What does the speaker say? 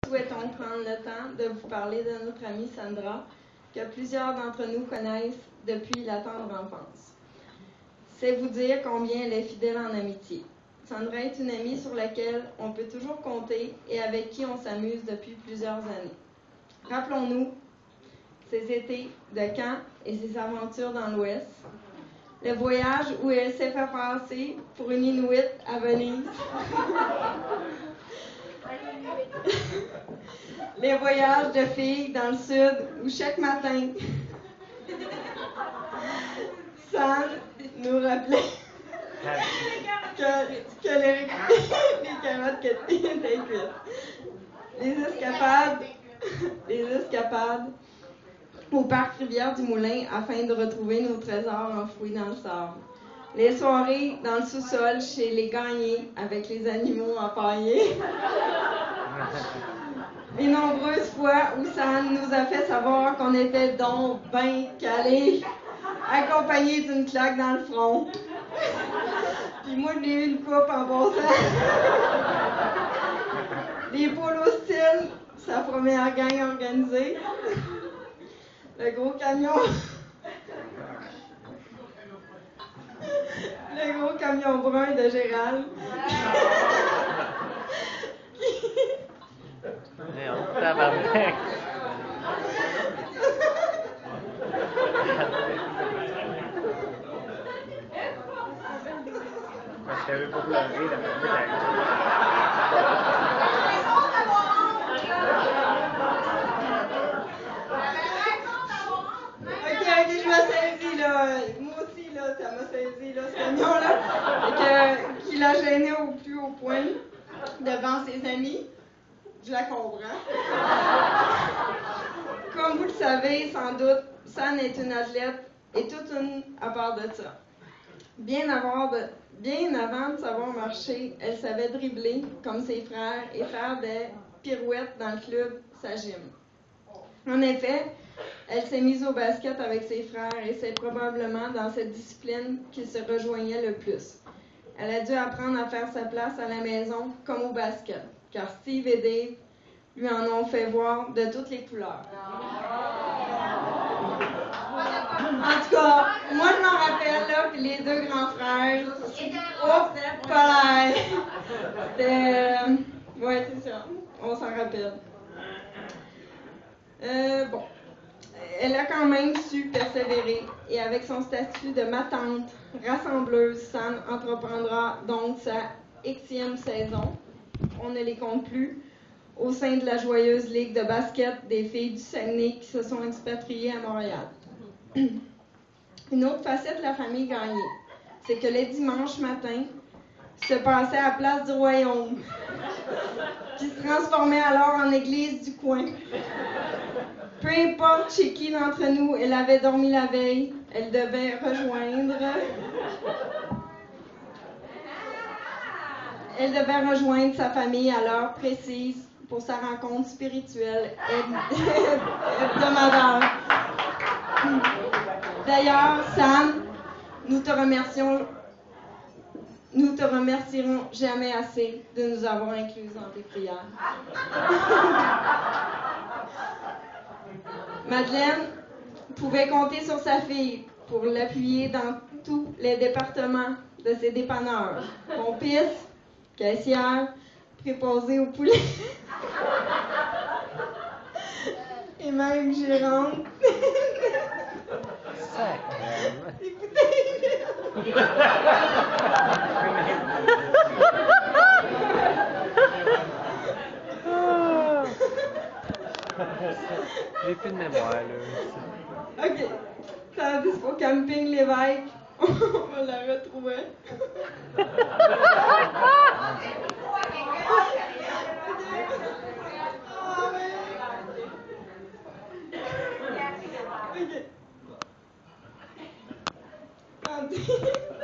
souhaitons prendre le temps de vous parler de notre amie Sandra, que plusieurs d'entre nous connaissent depuis la tendre enfance. C'est vous dire combien elle est fidèle en amitié. Sandra est une amie sur laquelle on peut toujours compter et avec qui on s'amuse depuis plusieurs années. Rappelons-nous ses étés de camp et ses aventures dans l'Ouest, le voyage où elle s'est fait passer pour une Inuit à Venise, les voyages de filles dans le Sud où chaque matin, Sam nous rappelait que les carottes étaient cuites. Les escapades au parc Rivière-du-Moulin afin de retrouver nos trésors enfouis dans le sable. Les soirées dans le sous-sol chez les Gagnés avec les animaux empaillés. Les nombreuses fois où Sam nous a fait savoir qu'on était donc bien calés, accompagnés d'une claque dans le front. Puis moi, j'ai eu une coupe en passant. Les poules hostiles, sa première gang organisée. Le gros camion. Le gros camion brun de Gérald. Tabarnak! Je savais pas pleurer, Ok, je me saisis, là. Moi aussi, là, ça m'a saisi, là, ce camion-là. Qui l'a gêné au plus haut point devant ses amis. Je la comprends. Comme vous le savez, sans doute, San est une athlète et toute une à part de ça. Bien avant de savoir marcher, elle savait dribbler comme ses frères et faire des pirouettes dans le club Sagim. En effet, elle s'est mise au basket avec ses frères et c'est probablement dans cette discipline qu'ils se rejoignaient le plus. Elle a dû apprendre à faire sa place à la maison comme au basket, car Steve et Dave lui en ont fait voir de toutes les couleurs. En tout cas, moi je m'en rappelle là, que les deux grands frères, c'était... ouais, c'est ça, on s'en rappelle. Bon, elle a quand même su persévérer et avec son statut de ma tante rassembleuse, Sam entreprendra donc sa Xème saison, on ne les compte plus, au sein de la joyeuse ligue de basket des filles du Saguenay qui se sont expatriées à Montréal. Une autre facette de la famille Gagné, c'est que les dimanches matins se passait à la place du Royaume, qui se transformait alors en église du coin. Peu importe chez qui d'entre nous elle avait dormi la veille, elle devait rejoindre sa famille à l'heure précise pour sa rencontre spirituelle hebdomadaire. D'ailleurs, Sam, nous te remercierons jamais assez de nous avoir inclus dans tes prières. Madeleine pouvait compter sur sa fille pour l'appuyer dans tous les départements de ses dépanneurs. Pompiste, caissière, préposée au poulet et même gérante. J'ai plus de mémoire, là. OK. Tandis qu'au camping Lévesque, on la retrouvait. OK.